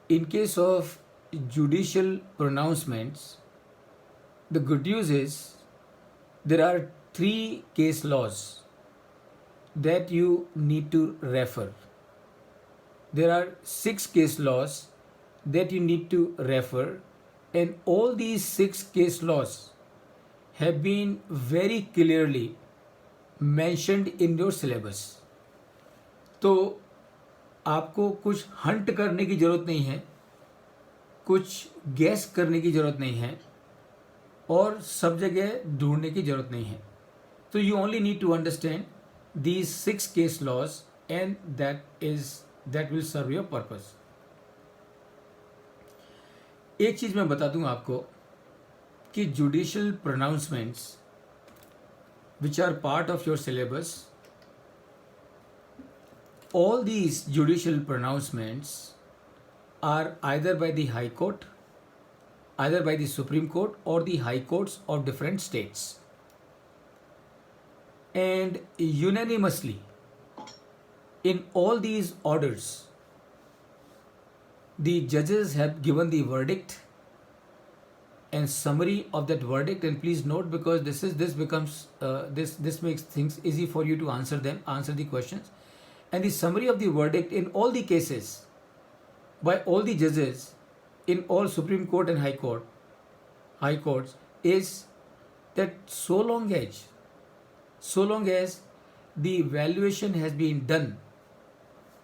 In case of judicial pronouncements, the good news is there are three case laws that you need to refer. There are six case laws that you need to refer, and all these six case laws have been very clearly mentioned in your syllabus. तो आपको कुछ Hunt करने की ज़रूरत नहीं है, कुछ gas करने की ज़रूरत नहीं है और सब जगह ढूंढने की ज़रूरत नहीं है. तो you only need to understand these six case laws and that will serve your purpose. एक चीज मैं बता दूं आपको कि judicial pronouncements which are part of your syllabus, all these judicial pronouncements are either by the High Court, either by the Supreme Court or the High Courts of different states. And unanimously, in all these orders, the judges have given the verdict and summary of that verdict. And please note, because this makes things easy for you to answer the questions. And the summary of the verdict in all the cases by all the judges in all Supreme Court and High Courts is that so long as the valuation has been done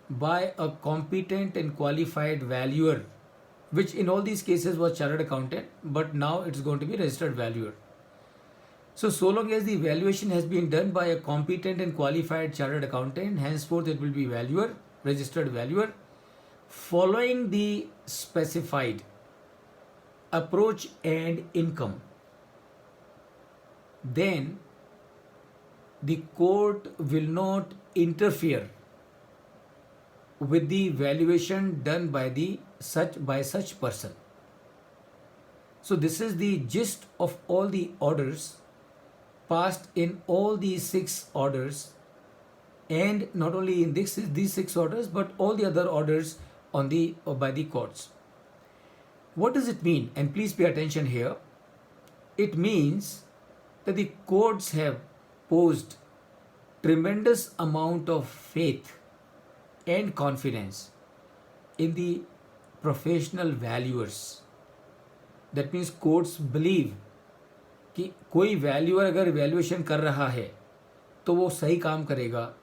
by a competent and qualified valuer, which in all these cases was chartered accountant, but now it's going to be registered valuer. So long as the valuation has been done by a competent and qualified chartered accountant, henceforth it will be valuer, registered valuer, following the specified approach and income. Then the court will not interfere with the valuation done by such person. So this is the gist of all the orders passed in all these six orders, and not only in these six orders, but all the other orders by the courts. What does it mean? And please pay attention here. It means that the courts have posed tremendous amount of faith and confidence in the professional valuers. That means courts believe कि कोई valuer अगर valuation कर रहा है तो वो सही काम करेगा,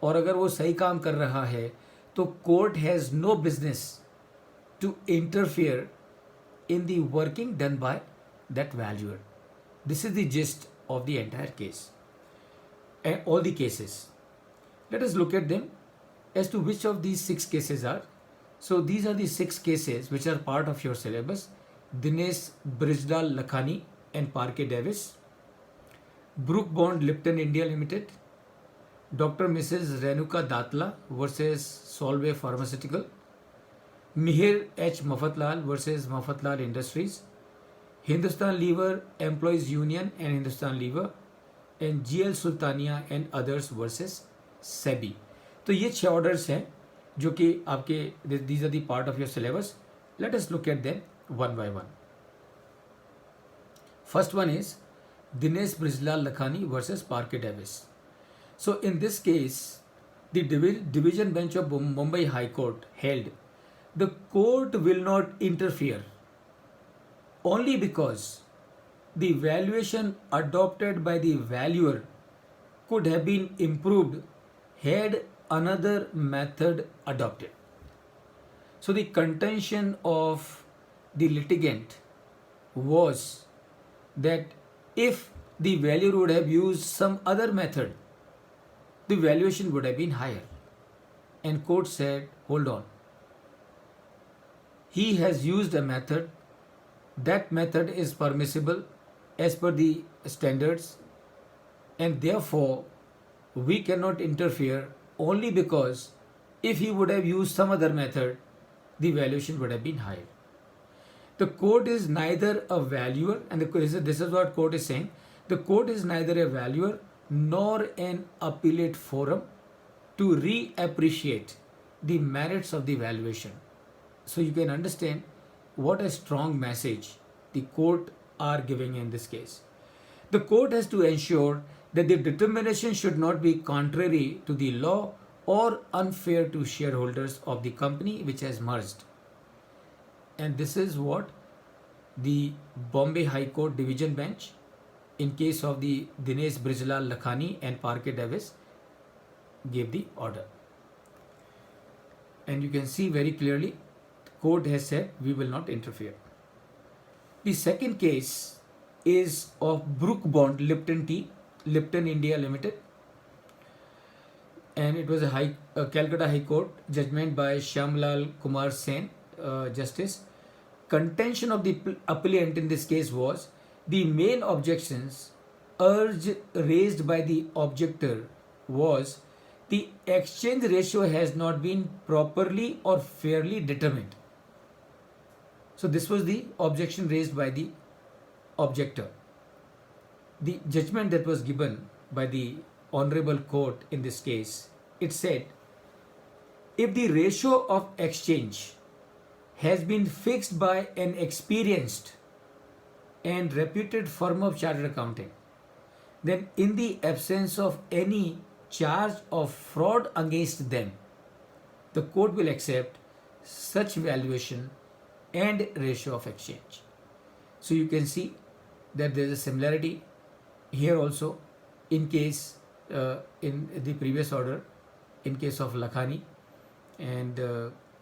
और अगर वो सही काम कर रहा है तो court has no business to interfere in the working done by that valuer. This is the gist of the entire case and all the cases. Let us look at them as to which of these six cases are. So these are the six cases which are part of your syllabus. Dinesh Brijdal Lakhani and Parke Davis, Brook Bond Lipton India Limited, Dr. Mrs. Renuka Datla versus Solvay Pharmaceutical, Mihir H. Mafatlal versus Mafatlal Industries, Hindustan Lever Employees Union and Hindustan Lever, and GL Sultania and others versus SEBI. तो ये 6 orders हैं जो कि आपके these are the part of your syllabus. Let us look at them one by one. First one is Dinesh Brijdal Lakhani versus Parke Davis. So in this case, the division bench of Mumbai High Court held the court will not interfere only because the valuation adopted by the valuer could have been improved had another method adopted. So the contention of the litigant was that if the valuer would have used some other method, the valuation would have been higher. And court said, hold on. He has used a method. That method is permissible as per the standards, and therefore we cannot interfere only because if he would have used some other method, the valuation would have been higher. The court is neither a valuer, and this is what court is saying. The court is neither a valuer nor an appellate forum to reappreciate the merits of the valuation. So you can understand what a strong message the court are giving in this case. The court has to ensure that the determination should not be contrary to the law or unfair to shareholders of the company which has merged. And this is what the Bombay High Court Division Bench, in case of the Dinesh Brijlal Lakhani and Parke Davis, gave the order. And you can see very clearly, the court has said we will not interfere. The second case is of Brook Bond Lipton Tea, Lipton India Limited, and it was a Calcutta High Court judgment by Shyamlal Kumar Sen, Justice. Contention of the appellant in this case was the main objections raised by the objector was the exchange ratio has not been properly or fairly determined. So this was the objection raised by the objector. The judgment that was given by the honorable court in this case, it said, if the ratio of exchange has been fixed by an experienced and reputed firm of chartered accounting, then in the absence of any charge of fraud against them, the court will accept such valuation and ratio of exchange. So you can see that there is a similarity here also in case in the previous order, in case of Lakhani and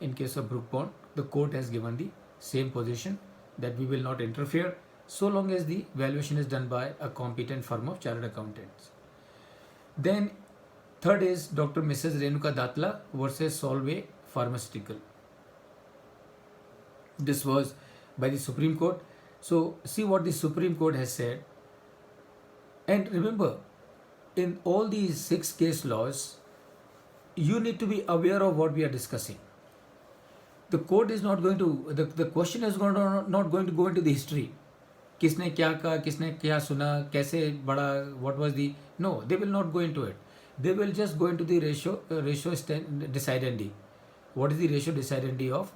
in case of Brook Bond, the court has given the same position that we will not interfere so long as the valuation is done by a competent firm of chartered accountants. Then third is Dr. Mrs. Renuka Datla versus Solvay Pharmaceutical. This was by the Supreme Court. So see what the Supreme Court has said. And remember, in all these 6 case laws, you need to be aware of what we are discussing. The court is not going to, the question is not going to go into the history. किसने क्या कहा, किसने क्या सुना, कैसे बढ़ा, what was the, no, they will not go into it. They will just go into the ratio decidendi. What is the ratio decidendi of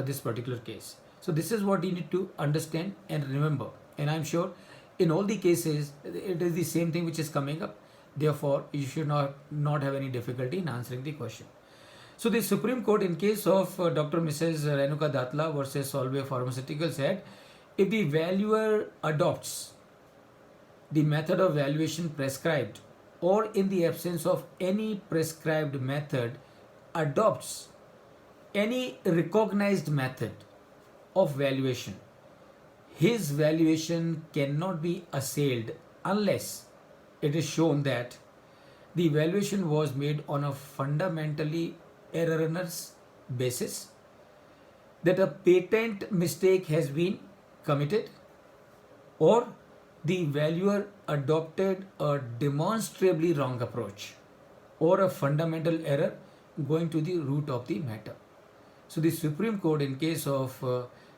this particular case? So this is what you need to understand and remember. And I'm sure in all the cases, it is the same thing which is coming up. Therefore, you should not have any difficulty in answering the question. So the Supreme Court in case of Dr. Mrs. Renuka Datla versus Solvay Pharmaceutical said, if the valuer adopts the method of valuation prescribed or in the absence of any prescribed method adopts any recognized method of valuation, his valuation cannot be assailed unless it is shown that the valuation was made on a fundamentally erroneous basis, that a patent mistake has been committed, or the valuer adopted a demonstrably wrong approach, or a fundamental error going to the root of the matter. So the Supreme Court in case of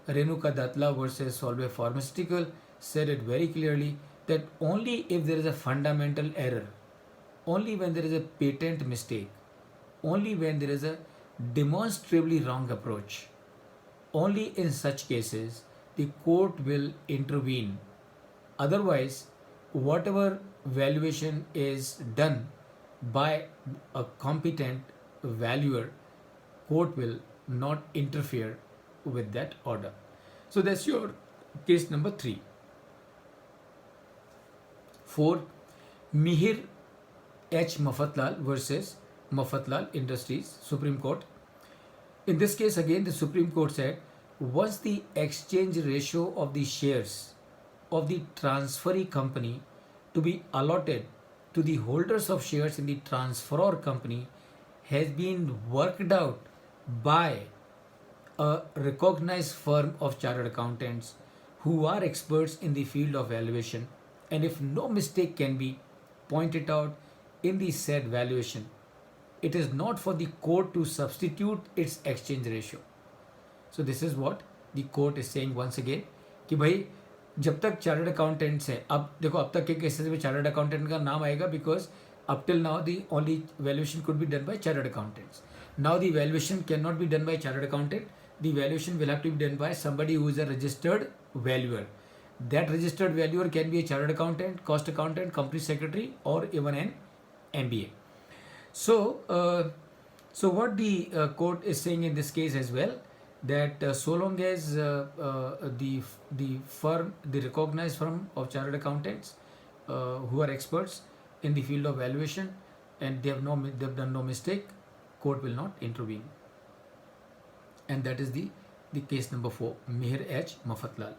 Renuka Datla versus Solvay Pharmaceutical said it very clearly that only if there is a fundamental error, only when there is a patent mistake, only when there is a demonstrably wrong approach, only in such cases the court will intervene. Otherwise, whatever valuation is done by a competent valuer, court will not interfere with that order. So that's your case number 3. 4. Mihir H. Mafatlal versus Mafatlal Industries, Supreme Court. In this case again the Supreme Court said, once the exchange ratio of the shares of the transferee company to be allotted to the holders of shares in the transferor company has been worked out by a recognized firm of chartered accountants who are experts in the field of valuation, and if no mistake can be pointed out in the said valuation, it is not for the court to substitute its exchange ratio. So this is what the court is saying once again कि भाई जब तक chartered accountants है, अब देखो अब तक के केसेस में चार्टर्ड अकाउंटेंट का नाम आएगा because up till now the only valuation could be done by chartered accountants. Now the valuation cannot be done by chartered accountant. the valuation will have to be done by somebody who is a registered valuer. That registered valuer can be a chartered accountant, cost accountant, company secretary, or even an MBA. So, what the court is saying in this case as well, that so long as the firm, the recognized firm of chartered accountants, who are experts in the field of valuation, and they've done no mistake, court will not intervene. And that is the case number 4, Meher H. Mafatlal.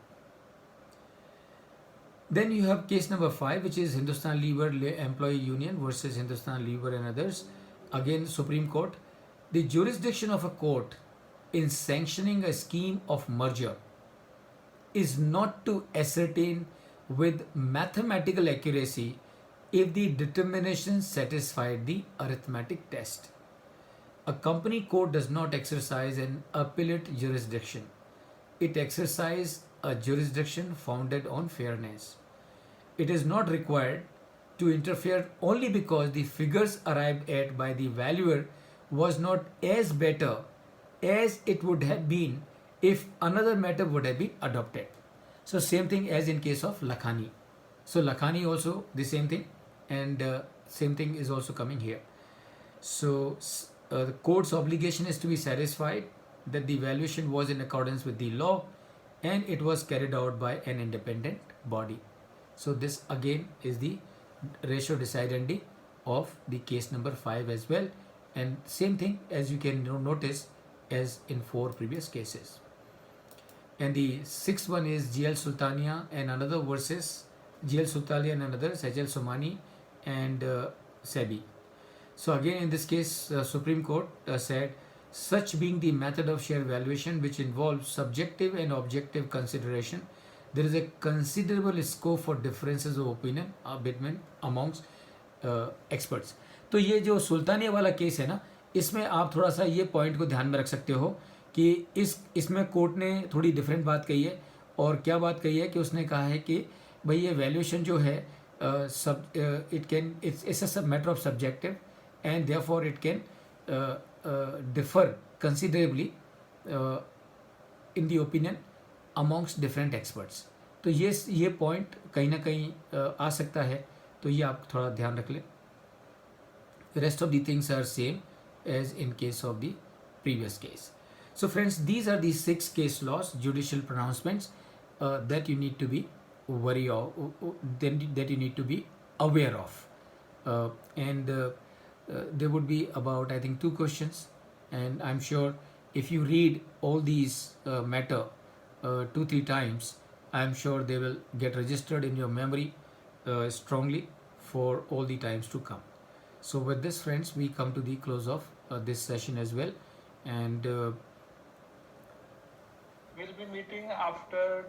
Then you have case number 5, which is Hindustan Lever Employee Union versus Hindustan Lever and others. Again, Supreme Court. The jurisdiction of a court in sanctioning a scheme of merger is not to ascertain with mathematical accuracy if the determination satisfied the arithmetic test. A company court does not exercise an appellate jurisdiction. It exercises a jurisdiction founded on fairness. It is not required to interfere only because the figures arrived at by the valuer was not as better as it would have been if another matter would have been adopted. So same thing as in case of Lakhani. So Lakhani also the same thing, and same thing is also coming here. So the court's obligation is to be satisfied that the valuation was in accordance with the law and it was carried out by an independent body. So this again is the ratio decidendi of the case number 5 as well, and same thing as you can notice as in 4 previous cases. And the 6th one is GL Sultania and another versus GL Sultania and another, Sajal Somani and SEBI. So again in this case, Supreme Court said, such being the method of share valuation which involves subjective and objective consideration, there is a considerable scope for differences of opinion amongst experts. तो ये जो सुल्तानिया वाला case है ना, इसमें आप थोड़ा सा ये पॉइंट को ध्यान में रख सकते हो कि इसमें कोर्ट ने थोड़ी डिफरेंट बात कही है. और क्या बात कही है कि उसने कहा है कि भाई ये वैल्यूएशन जो है it's a matter of subjective and therefore it can differ considerably in the opinion amongst different experts. तो ये पॉइंट कहीं ना कहीं आ सकता है, तो ये आप थोड़ा ध्यान रख लें. Rest of the things are same as in case of the previous case. So friends, these are the 6 case laws, judicial pronouncements that you need to be worry of, that you need to be aware of, and there would be about I think 2 questions, and I'm sure if you read all these matter 2-3 times, I'm sure they will get registered in your memory strongly for all the times to come. So with this friends, we come to the close of this session as well, and we'll be meeting after